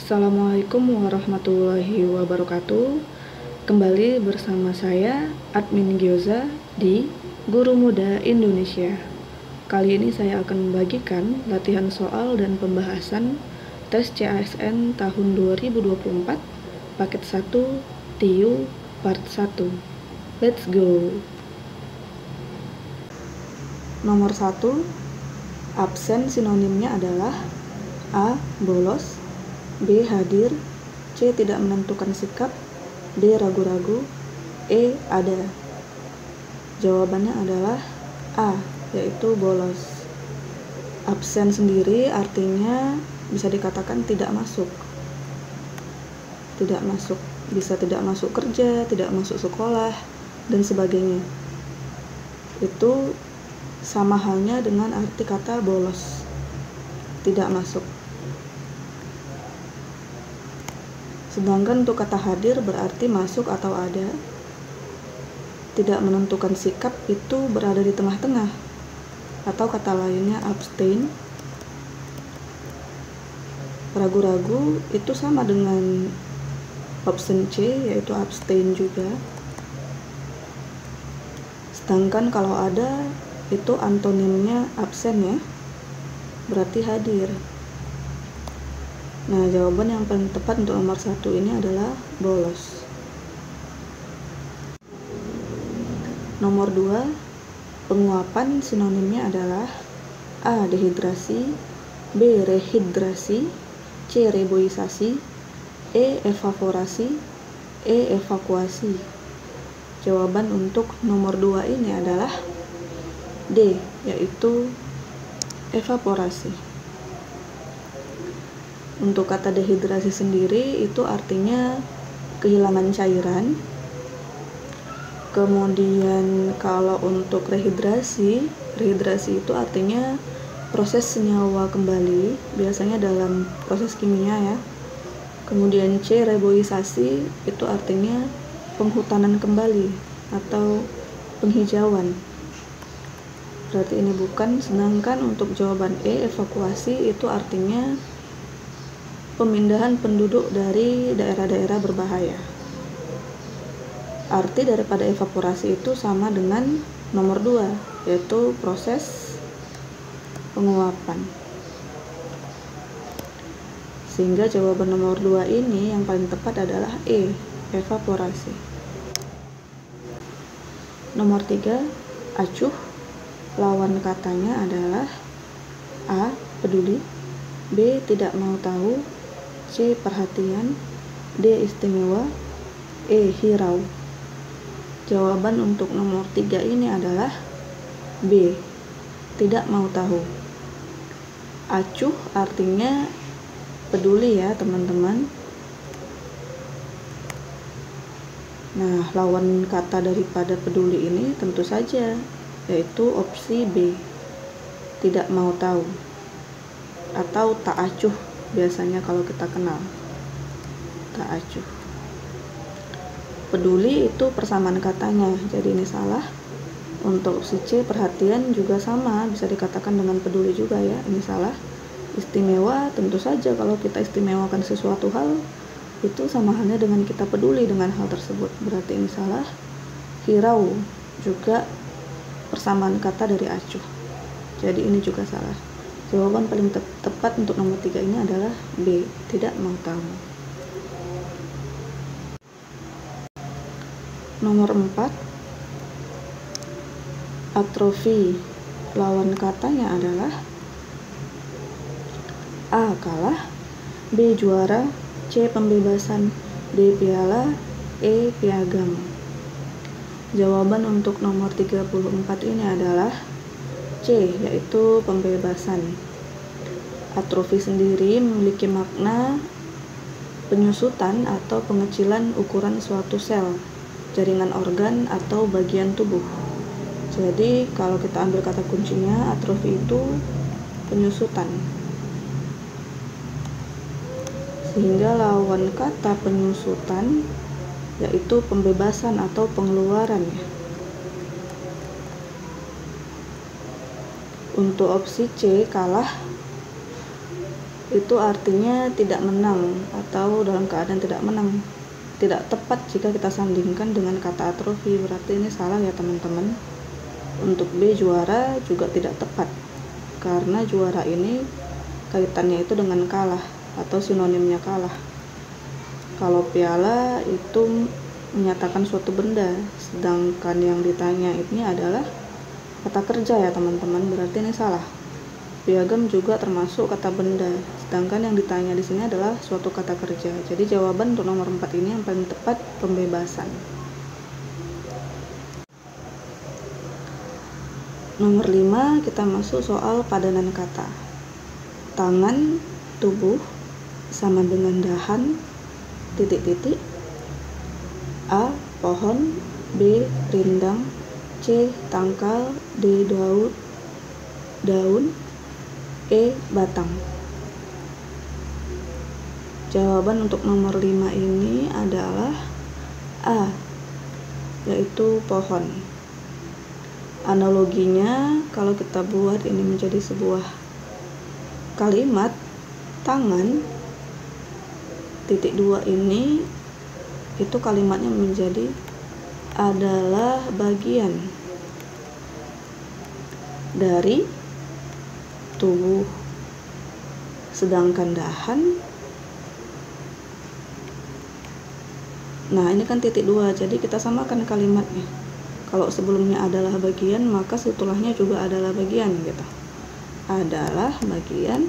Assalamualaikum warahmatullahi wabarakatuh. Kembali bersama saya Admin Gyoza di Guru Muda Indonesia. Kali ini saya akan membagikan latihan soal dan pembahasan tes CASN tahun 2024 paket 1 TIU part 1. Let's go. Nomor 1, absen sinonimnya adalah A. Bolos, B. Hadir, C. Tidak menentukan sikap, D. Ragu-ragu, E. Ada. Jawabannya adalah A, yaitu bolos. Absen sendiri artinya bisa dikatakan tidak masuk. Tidak masuk, bisa tidak masuk kerja, tidak masuk sekolah, dan sebagainya. Itu sama halnya dengan arti kata bolos, tidak masuk. Sedangkan untuk kata hadir berarti masuk atau ada. Tidak menentukan sikap itu berada di tengah-tengah, atau kata lainnya abstain. Ragu-ragu itu sama dengan option C, yaitu abstain juga. Sedangkan kalau ada itu antonimnya absen ya, berarti hadir. Nah, jawaban yang paling tepat untuk nomor 1 ini adalah bolos. Nomor 2, penguapan sinonimnya adalah A. Dehidrasi, B. Rehidrasi, C. Reboisasi, E. Evaporasi, E. Evakuasi. Jawaban untuk nomor 2 ini adalah D, yaitu evaporasi. Untuk kata dehidrasi sendiri itu artinya kehilangan cairan. Kemudian kalau untuk rehidrasi itu artinya proses senyawa kembali, biasanya dalam proses kimia ya. Kemudian C, reboisasi, itu artinya penghutanan kembali atau penghijauan. Berarti ini bukan. Sedangkan untuk jawaban E, evakuasi, itu artinya pemindahan penduduk dari daerah-daerah berbahaya. Arti daripada evaporasi itu sama dengan nomor 2, yaitu proses penguapan. Sehingga jawaban nomor 2 ini yang paling tepat adalah E, evaporasi. Nomor 3, acuh. Lawan katanya adalah A. Peduli, B. Tidak mau tahu, C. Perhatian, D. Istimewa, E. Hirau. Jawaban untuk nomor 3 ini adalah B. Tidak mau tahu. Acuh artinya peduli ya teman-teman. Nah, lawan kata daripada peduli ini tentu saja yaitu opsi B. Tidak mau tahu atau tak acuh. Biasanya kalau kita kenal tak acuh. Peduli itu persamaan katanya, jadi ini salah. Untuk opsi C, perhatian, juga sama, bisa dikatakan dengan peduli juga ya, ini salah. Istimewa, tentu saja kalau kita istimewakan sesuatu hal itu sama halnya dengan kita peduli dengan hal tersebut, berarti ini salah. Hirau juga persamaan kata dari acuh, jadi ini juga salah. Jawaban paling tepat untuk nomor 3 ini adalah B, tidak mau tahu. Nomor 4, atrofi. Lawan katanya adalah A. Kalah, B. Juara, C. Pembebasan, D. Piala, E. Piagam. Jawaban untuk nomor 34 ini adalah C, yaitu pembebasan. Atrofi sendiri memiliki makna penyusutan atau pengecilan ukuran suatu sel, jaringan organ atau bagian tubuh. Jadi kalau kita ambil kata kuncinya, atrofi itu penyusutan. Sehingga lawan kata penyusutan yaitu pembebasan atau pengeluaran ya. Untuk opsi C, kalah, itu artinya tidak menang atau dalam keadaan tidak menang. Tidak tepat jika kita sandingkan dengan kata atrofi, berarti ini salah ya teman-teman. Untuk B, juara, juga tidak tepat karena juara ini kaitannya itu dengan kalah atau sinonimnya kalah. Kalau piala itu menyatakan suatu benda, sedangkan yang ditanya ini adalah kata kerja ya teman-teman, berarti ini salah. Piagam juga termasuk kata benda, sedangkan yang ditanya di sini adalah suatu kata kerja. Jadi jawaban untuk nomor 4 ini yang paling tepat, pembebasan. Nomor 5 kita masuk soal padanan kata. Tangan, tubuh sama dengan dahan, titik-titik. A, pohon. B, rindang. C, tangkal. D, daun. E, batang. Jawaban untuk nomor 5 ini adalah A, yaitu pohon. Analoginya kalau kita buat ini menjadi sebuah kalimat, tangan titik 2 ini itu kalimatnya menjadi adalah bagian dari tubuh, sedangkan dahan, nah ini kan titik 2, jadi kita samakan kalimatnya. Kalau sebelumnya adalah bagian, maka setelahnya juga adalah bagian gitu. Adalah bagian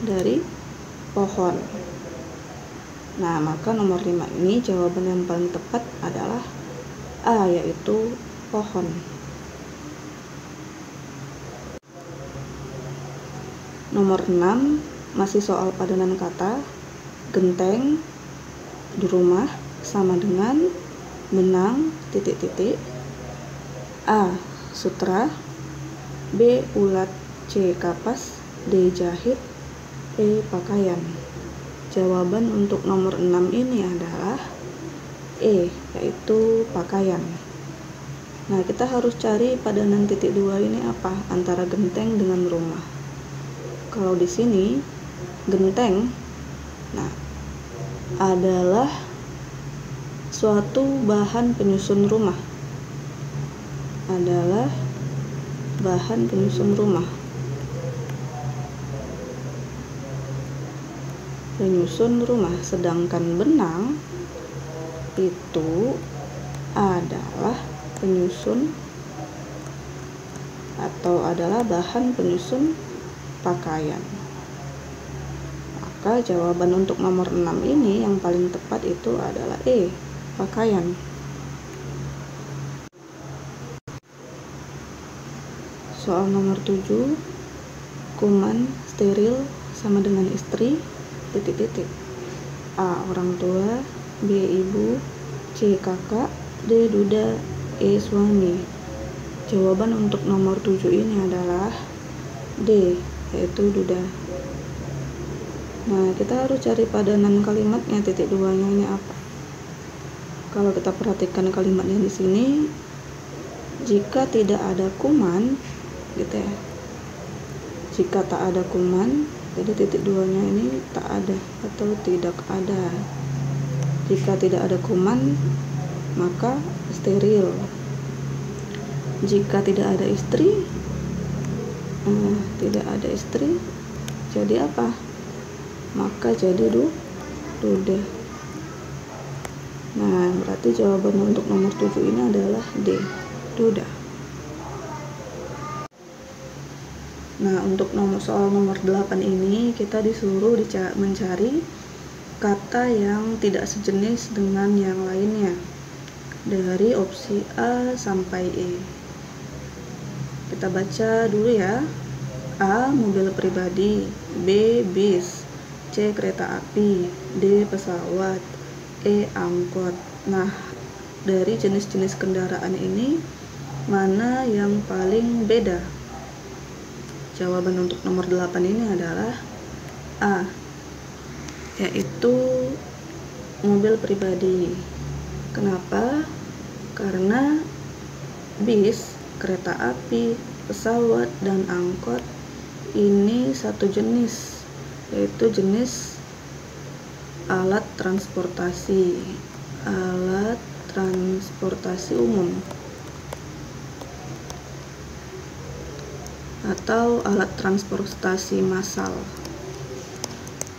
dari pohon. Nah, maka nomor 5 ini jawaban yang paling tepat adalah A, yaitu pohon. Nomor 6 masih soal padanan kata. Genteng di rumah sama dengan benang, titik-titik. A, sutra. B, ulat. C, kapas. D, jahit. E, pakaian. Jawaban untuk nomor 6 ini adalah E, yaitu pakaian. Nah, kita harus cari padanan titik 2 ini apa antara genteng dengan rumah. Kalau di sini genteng, nah, adalah suatu bahan penyusun rumah. Adalah bahan penyusun rumah. Penyusun rumah, sedangkan benang itu adalah penyusun atau adalah bahan penyusun pakaian. Maka jawaban untuk nomor 6 ini yang paling tepat itu adalah E, pakaian. Soal nomor 7, kuman steril sama dengan istri, titik-titik. A, orang tua. B, ibu. C, kakak. D, duda. E, suami. Jawaban untuk nomor 7 ini adalah D, yaitu duda. Nah, kita harus cari padanan kalimatnya, titik 2-nya ini apa. Kalau kita perhatikan kalimatnya di sini, jika tidak ada kuman gitu ya, jika tak ada kuman, jadi titik 2-nya ini tak ada atau tidak ada. Jika tidak ada kuman, maka steril. Jika tidak ada istri, tidak ada istri, jadi apa? Maka jadi duda. Nah, berarti jawaban untuk nomor 7 ini adalah D, duda. Nah, untuk soal nomor 8 ini kita disuruh mencari kata yang tidak sejenis dengan yang lainnya dari opsi A sampai E. Kita baca dulu ya. A, mobil pribadi. B, bis. C, kereta api. D, pesawat. E, angkot. Nah, dari jenis-jenis kendaraan ini mana yang paling beda? Jawaban untuk nomor 8 ini adalah A, yaitu mobil pribadi. Kenapa? Karena bis, kereta api, pesawat, dan angkot ini satu jenis yaitu jenis alat transportasi umum atau alat transportasi massal.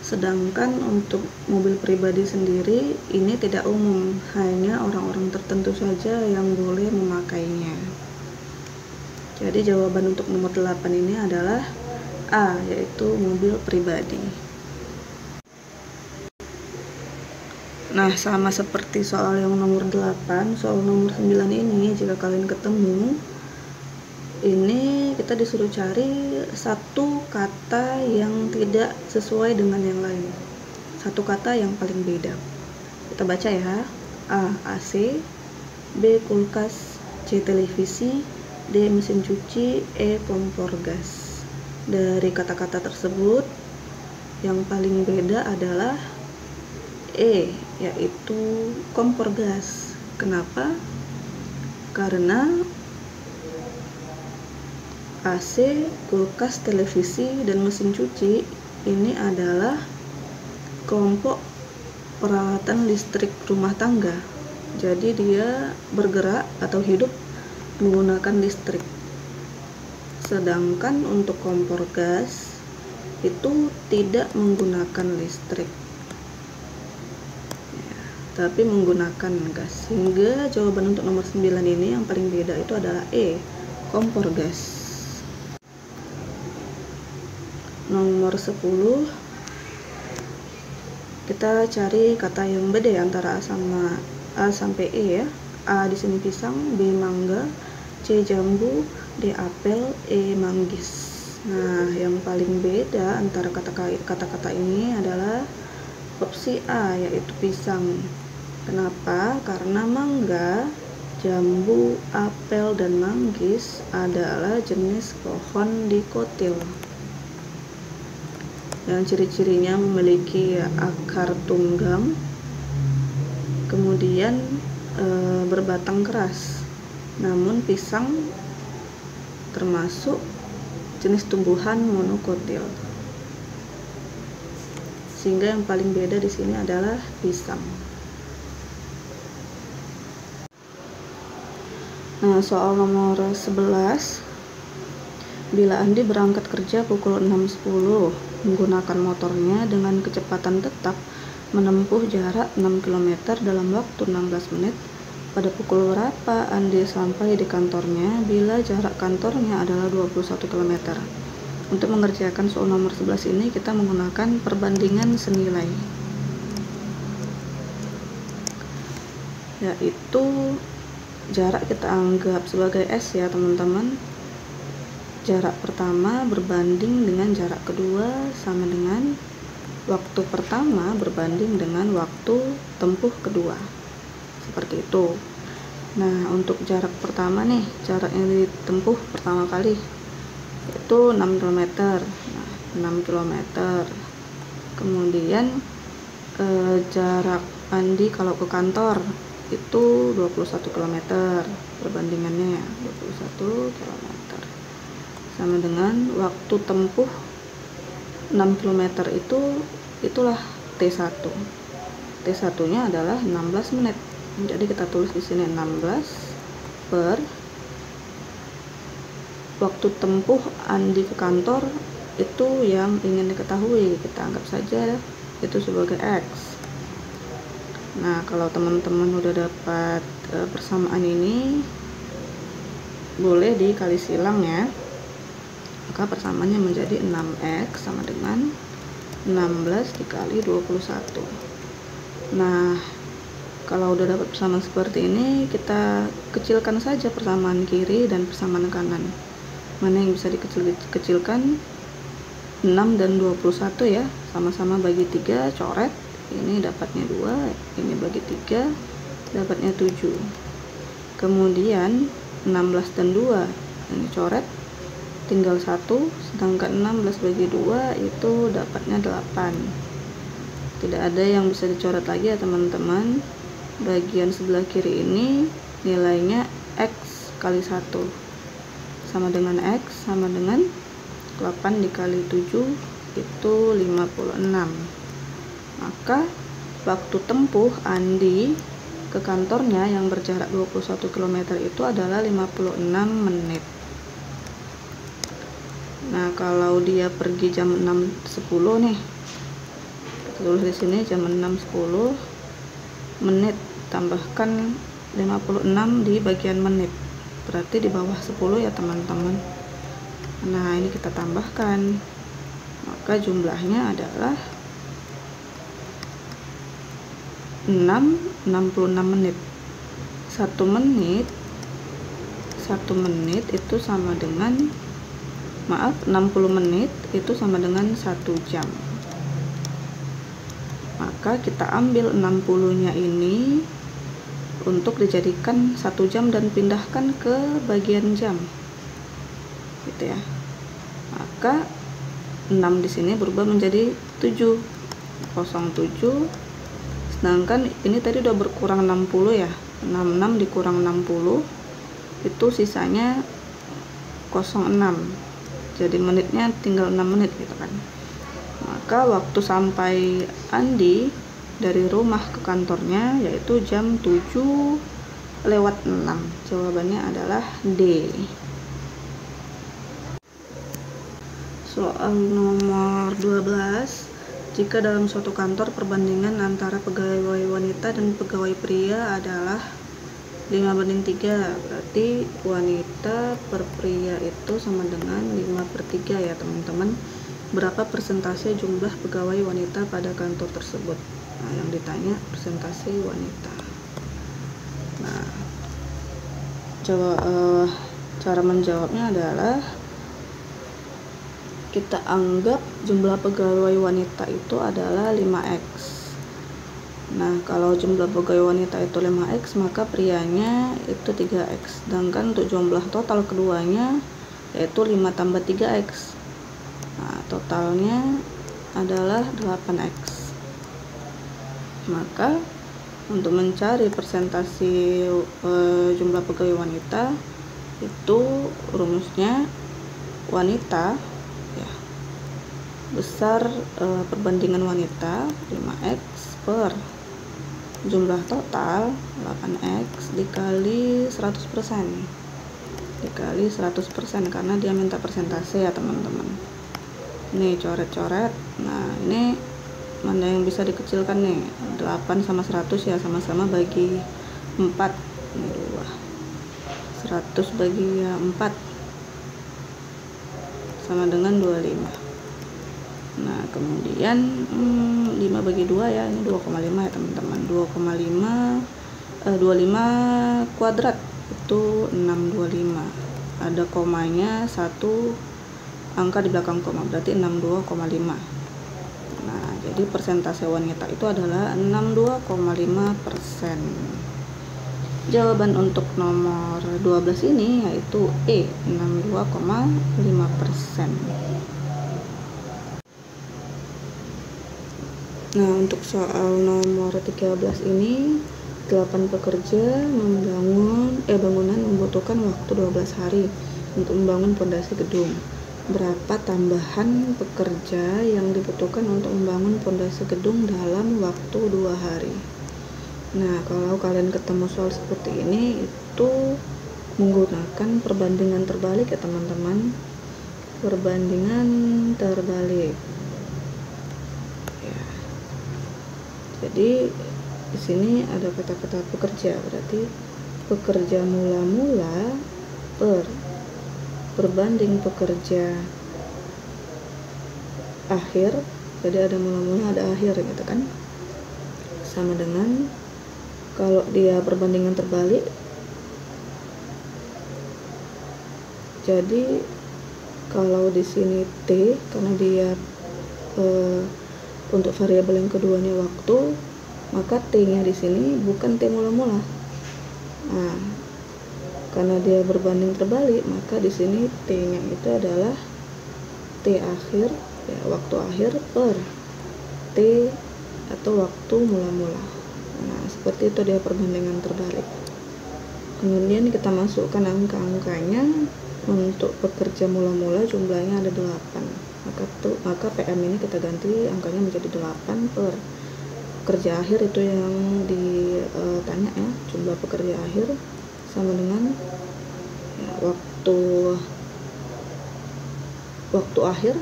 Sedangkan untuk mobil pribadi sendiri ini tidak umum, hanya orang-orang tertentu saja yang boleh memakainya. Jadi jawaban untuk nomor 8 ini adalah A, yaitu mobil pribadi. Nah, sama seperti soal yang nomor 8, soal nomor 9 ini jika kalian ketemu, ini kita disuruh cari satu kata yang tidak sesuai dengan yang lain. Satu kata yang paling beda. Kita baca ya. A, AC, B, kulkas, C, televisi, D, mesin cuci, E, kompor gas. Dari kata-kata tersebut yang paling beda adalah E, yaitu kompor gas. Kenapa? Karena AC, kulkas, televisi, dan mesin cuci ini adalah kelompok peralatan listrik rumah tangga. Jadi dia bergerak atau hidup menggunakan listrik. Sedangkan untuk kompor gas itu tidak menggunakan listrik, ya, tapi menggunakan gas. Sehingga jawaban untuk nomor 9 ini yang paling beda itu adalah E, kompor gas. Nomor 10, kita cari kata yang beda antara A sampai E ya. A di sini pisang, B mangga, C jambu, D apel, E manggis. Nah, yang paling beda antara kata-kata ini adalah opsi A, yaitu pisang. Kenapa? Karena mangga, jambu, apel, dan manggis adalah jenis pohon dikotil yang ciri-cirinya memiliki akar tunggang, kemudian berbatang keras. Namun pisang termasuk jenis tumbuhan monokotil, sehingga yang paling beda di sini adalah pisang. Nah, soal nomor 11, bila Andi berangkat kerja pukul 6.10 menggunakan motornya dengan kecepatan tetap menempuh jarak 6 km dalam waktu 16 menit, pada pukul berapa Andi sampai di kantornya bila jarak kantornya adalah 21 km? Untuk mengerjakan soal nomor 11 ini kita menggunakan perbandingan senilai, yaitu jarak kita anggap sebagai S ya teman-teman. Jarak pertama berbanding dengan jarak kedua sama dengan waktu pertama berbanding dengan waktu tempuh kedua, seperti itu. Nah, untuk jarak pertama nih, jarak yang ditempuh pertama kali itu 6 km. Nah, 6 km. Kemudian jarak Andi kalau ke kantor itu 21 km. Perbandingannya ya, 21 km. Sama dengan waktu tempuh 6 km itulah T1. T1-nya adalah 16 menit. Jadi kita tulis di sini 16 per waktu tempuh Andi ke kantor itu yang ingin diketahui. Kita anggap saja itu sebagai X. Nah, kalau teman-teman udah dapat persamaan ini, boleh dikali silang ya. Maka persamaannya menjadi 6X sama dengan 16 dikali 21. Nah, kalau udah dapat persamaan seperti ini, kita kecilkan saja persamaan kiri dan persamaan kanan. Mana yang bisa dikecilkan? 6 dan 21 ya, sama-sama bagi 3, coret. Ini dapatnya 2, ini bagi 3, dapatnya 7. Kemudian 16 dan 2, ini coret, tinggal 1, sedangkan 16 bagi 2 itu dapatnya 8. Tidak ada yang bisa dicoret lagi ya teman-teman. Bagian sebelah kiri ini nilainya X kali 1 sama dengan X sama dengan 8 dikali 7 itu 56. Maka waktu tempuh Andi ke kantornya yang berjarak 21 km itu adalah 56 menit. Nah, kalau dia pergi jam 6.10 nih, tulis di sini jam 6.10 menit, tambahkan 56 di bagian menit, berarti di bawah 10 ya teman-teman. Nah, ini kita tambahkan, maka jumlahnya adalah 66 menit. 1 menit itu sama dengan 60 menit itu sama dengan 1 jam. Maka kita ambil 60-nya ini untuk dijadikan 1 jam dan pindahkan ke bagian jam, gitu ya. Maka 6 di sini berubah menjadi 7, 07. Sedangkan ini tadi udah berkurang 60 ya, 66 dikurang 60 itu sisanya 06. Jadi menitnya tinggal 6 menit gitu kan. Maka waktu sampai Andi dari rumah ke kantornya yaitu jam 7:06. Jawabannya adalah D. Soal nomor 12. Jika dalam suatu kantor perbandingan antara pegawai wanita dan pegawai pria adalah 5:3, berarti wanita per pria itu sama dengan 5/3 ya teman-teman. Berapa persentase jumlah pegawai wanita pada kantor tersebut? Nah, yang ditanya persentase wanita. Nah, cara menjawabnya adalah kita anggap jumlah pegawai wanita itu adalah 5x. Nah, kalau jumlah pegawai wanita itu 5x, maka prianya itu 3x. Sedangkan untuk jumlah total keduanya yaitu 5 tambah 3x. Nah, totalnya adalah 8x. Maka untuk mencari persentase jumlah pegawai wanita itu rumusnya wanita ya, besar perbandingan wanita 5x per jumlah total 8x dikali 100%, dikali 100% karena dia minta persentase ya teman-teman. Nih coret-coret. Nah, ini mana yang bisa dikecilkan nih? 8 sama 100 ya, sama-sama bagi 4. Ini 2. 100 bagi 4 sama dengan 25. Nah, kemudian 5 bagi 2 ya, ini 2,5 ya teman-teman. 25 kuadrat itu 625. Ada komanya, 1 angka di belakang koma, berarti 62,5. Nah, jadi persentase wanita itu adalah 62,5%. Jawaban untuk nomor 12 ini yaitu E, 62,5%. Nah, untuk soal nomor 13 ini 8 pekerja bangunan membutuhkan waktu 12 hari untuk membangun pondasi gedung. Berapa tambahan pekerja yang dibutuhkan untuk membangun pondasi gedung dalam waktu 2 hari? Nah, kalau kalian ketemu soal seperti ini itu menggunakan perbandingan terbalik ya teman-teman. Perbandingan terbalik. Jadi di sini ada kata-kata pekerja, berarti pekerja mula-mula per berbanding pekerja akhir. Jadi ada mula-mula, ada akhir gitu kan. Sama dengan kalau dia perbandingan terbalik. Jadi kalau di sini T karena dia untuk variabel yang keduanya waktu, maka T-nya di sini bukan T mula-mula. Nah, karena dia berbanding terbalik, maka di sini T-nya itu adalah T akhir, ya, waktu akhir per T atau waktu mula-mula. Nah, seperti itu dia perbandingan terbalik. Kemudian kita masukkan angka-angkanya. Untuk pekerja mula-mula jumlahnya ada 8. maka PM ini kita ganti angkanya menjadi 8 per pekerja akhir itu yang ditanya ya, jumlah pekerja akhir sama dengan ya, waktu akhir.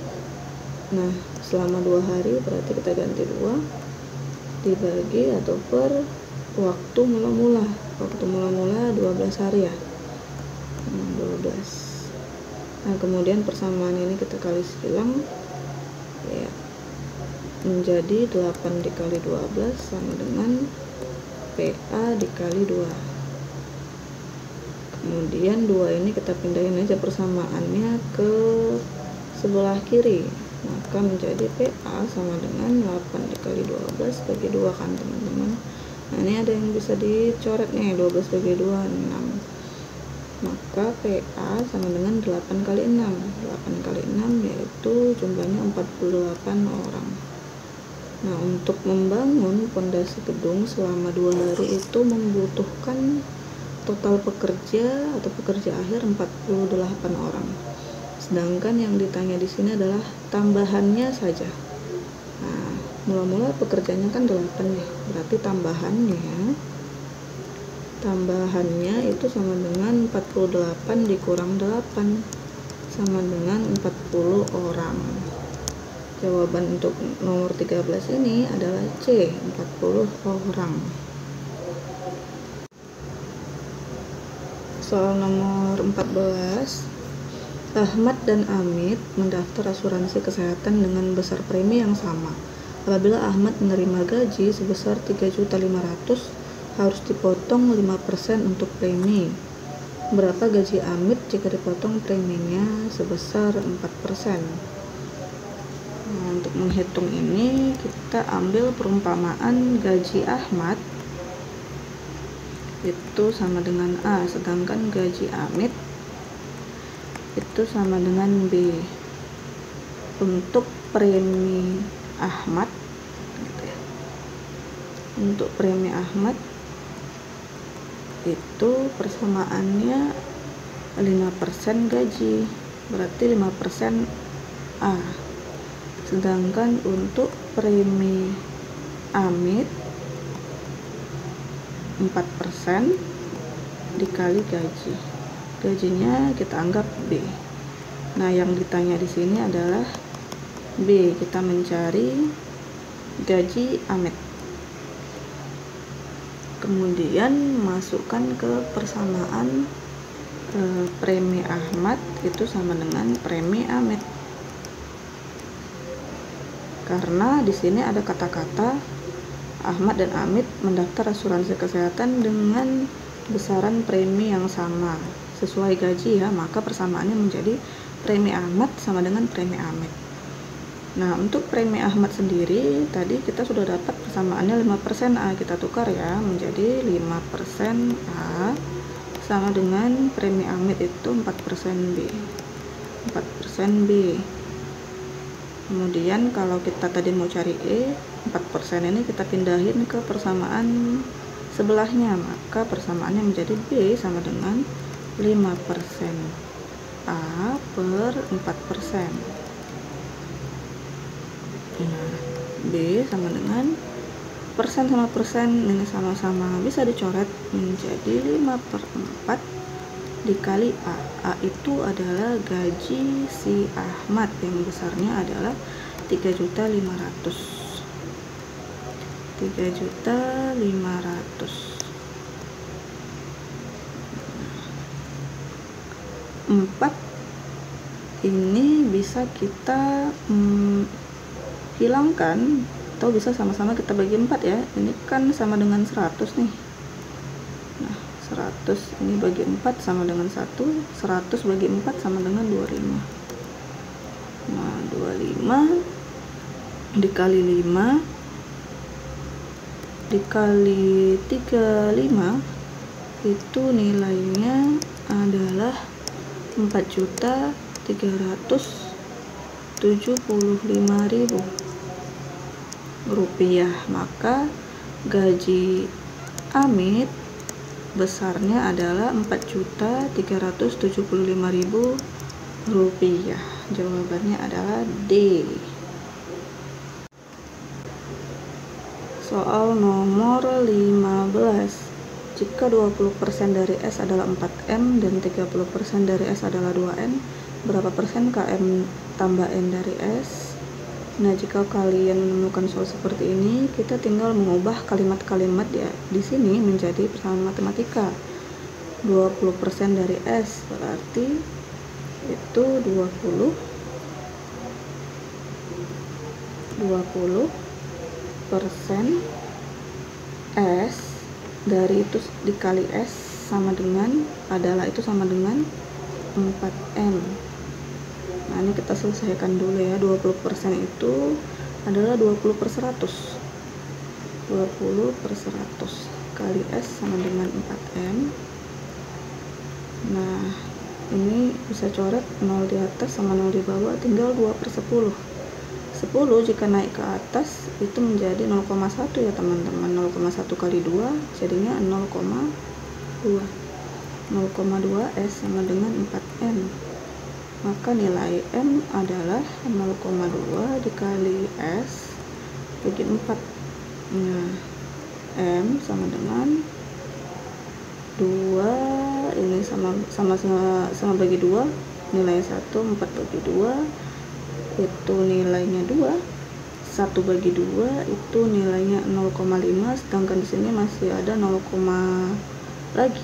Nah, selama 2 hari berarti kita ganti 2 dibagi atau per waktu mula-mula 12 hari ya. 12. Nah, kemudian persamaan ini kita kali silang ya, menjadi 8 dikali 12 sama dengan PA dikali 2. Kemudian 2 ini kita pindahin aja persamaannya ke sebelah kiri, maka menjadi PA sama dengan 8 dikali 12 bagi 2 kan teman-teman. Nah, ini ada yang bisa dicoret nih, 12 bagi 2 6, maka PA sama dengan 8 kali 6. 8 kali 6 yaitu jumlahnya 48 orang. Nah, untuk membangun pondasi gedung selama 2 hari itu membutuhkan total pekerja atau pekerja akhir 48 orang. Sedangkan yang ditanya di sini adalah tambahannya saja. Nah, mula-mula pekerjanya kan 8 nih, berarti tambahannya itu sama dengan 48 dikurang 8 sama dengan 40 orang. Jawaban untuk nomor 13 ini adalah C, 40 orang. Soal nomor 14, Ahmad dan Amit mendaftar asuransi kesehatan dengan besar premi yang sama. Apabila Ahmad menerima gaji sebesar 3.500.000, harus dipotong 5% untuk premi. Berapa gaji Amit jika dipotong preminya sebesar 4%? Nah, untuk menghitung ini kita ambil perumpamaan gaji Ahmad itu sama dengan A, sedangkan gaji Amit itu sama dengan B. Untuk premi Ahmad gitu ya. Untuk premi Ahmad itu persamaannya 5% gaji, berarti 5% A. Sedangkan untuk premi Amit 4% dikali gaji. Gajinya kita anggap B. Nah, yang ditanya di sini adalah B. Kita mencari gaji Amit. Kemudian masukkan ke persamaan premi Ahmad itu sama dengan premi Amit. Karena di sini ada kata-kata Ahmad dan Amit mendaftar asuransi kesehatan dengan besaran premi yang sama sesuai gaji ya, maka persamaannya menjadi premi Ahmad sama dengan premi Amit. Nah, untuk premi Ahmad sendiri tadi kita sudah dapat persamaannya 5% A, kita tukar ya menjadi 5% A sama dengan premi Amit itu 4% B. 4% B. Kemudian kalau kita tadi mau cari E, 4% ini kita pindahin ke persamaan sebelahnya, maka persamaannya menjadi B sama dengan 5% A per 4%. Nah, B sama dengan persen sama persen ini sama-sama bisa dicoret menjadi 5/4 dikali A. A itu adalah gaji si Ahmad yang besarnya adalah 3.500.000. 3.500.000. 4 ini bisa kita hilangkan atau bisa sama-sama kita bagi 4 ya. Ini kan sama dengan 100 nih. Nah, 100 ini bagi 4 sama dengan 1, 100 bagi 4 sama dengan 25. Nah, 25 dikali 5 dikali 35 itu nilainya adalah 4.375.000 rupiah. Maka gaji Amit besarnya adalah 4.375.000 rupiah. Jawabannya adalah D. Soal nomor 15. Jika 20% dari S adalah 4M dan 30% dari S adalah 2N, berapa persen KM tambah N dari S? Nah, jika kalian menemukan soal seperti ini, kita tinggal mengubah kalimat-kalimat ya di sini menjadi persamaan matematika. 20% dari S berarti itu 20 persen S dari itu dikali S sama dengan adalah itu sama dengan 4M. Nah, ini kita selesaikan dulu ya. 20% itu adalah 20/100. 20/100 kali S sama dengan 4M. Nah, ini bisa coret 0 di atas sama 0 di bawah, tinggal 2/10. 10 jika naik ke atas itu menjadi 0,1 ya teman-teman. 0,1 kali 2 jadinya 0,2. 0,2 S sama dengan 4M. Maka nilai M adalah 0,2 dikali S bagi 4. Nah, M sama dengan 2, ini sama bagi 2, nilai 1, 4 bagi 2 itu nilainya 2, 1 bagi 2 itu nilainya 0,5, sedangkan di sini masih ada 0, lagi,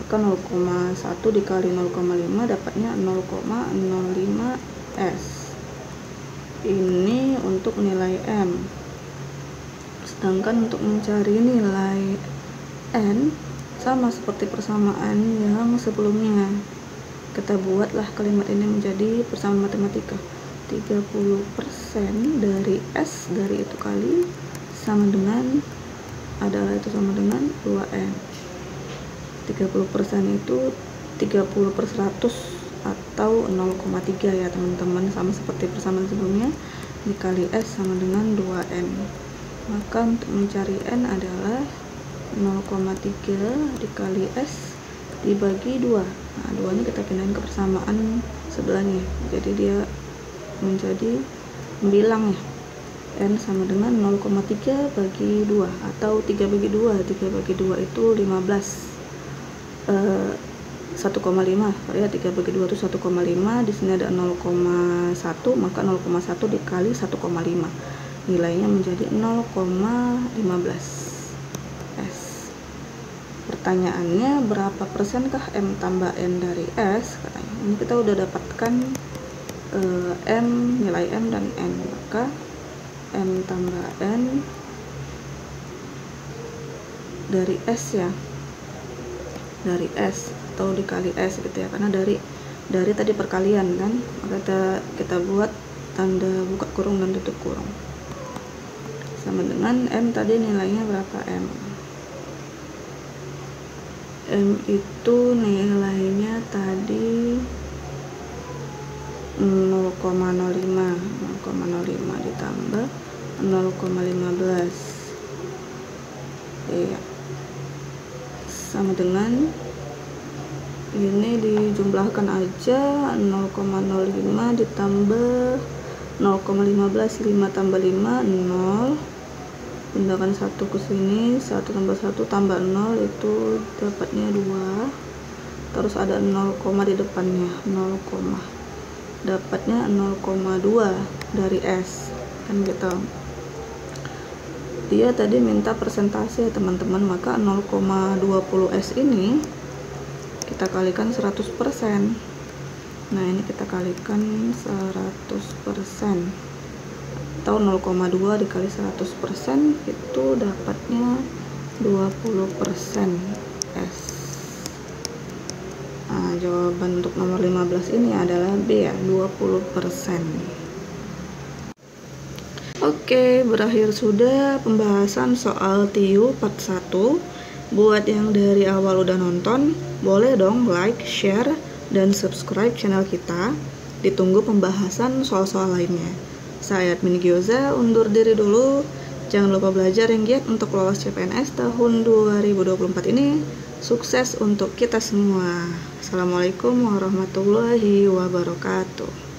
maka 0,1 dikali 0,5 dapatnya 0,05 S. Ini untuk nilai M. Sedangkan untuk mencari nilai N sama seperti persamaan yang sebelumnya, kita buatlah kalimat ini menjadi persamaan matematika. 30% dari S dari itu kali sama dengan adalah itu sama dengan 2N. 30% itu 30/100 atau 0,3 ya teman-teman, sama seperti persamaan sebelumnya, dikali S sama dengan 2N. Maka untuk mencari N adalah 0,3 dikali S dibagi 2. Nah, 2 nya kita pindahin ke persamaan sebelahnya, jadi dia menjadi bilang ya. N sama dengan 0,3 bagi 2 atau 3 bagi 2. 3 bagi 2 itu 15. 1,5 ya, 3 bagi 2 itu 1,5. Di sini ada 0,1, maka 0,1 dikali 1,5 nilainya menjadi 0,15 S. Pertanyaannya, berapa persenkah M tambah N dari S? Katanya ini kita udah dapatkan M, nilai M dan N, maka M tambah N dari S ya, dari S atau dikali S gitu ya, karena dari tadi perkalian kan, maka kita buat tanda buka kurung dan tutup kurung, sama dengan M tadi nilainya berapa. M itu nilainya tadi 0,05 ditambah 0,15 ya, sama dengan ini dijumlahkan aja, 0,05 ditambah 0,15, 5 tambah 5 0, pindahkan 1 ke sini, 1 tambah 1 tambah 0 itu dapatnya 2, terus ada 0, di depannya 0, dapatnya 0,2 dari S kan gitu. Dia tadi minta persentase ya teman-teman, maka 0,20 S ini kita kalikan 100%. Nah, ini kita kalikan 100% atau 0,2 dikali 100% itu dapatnya 20% S. Nah, jawaban untuk nomor 15 ini adalah B ya, 20%. Oke, berakhir sudah pembahasan soal TIU part 1. Buat yang dari awal udah nonton, boleh dong like, share, dan subscribe channel kita. Ditunggu pembahasan soal-soal lainnya. Saya Admin Gyoza, undur diri dulu. Jangan lupa belajar yang giat untuk lolos CPNS tahun 2024 ini. Sukses untuk kita semua. Assalamualaikum warahmatullahi wabarakatuh.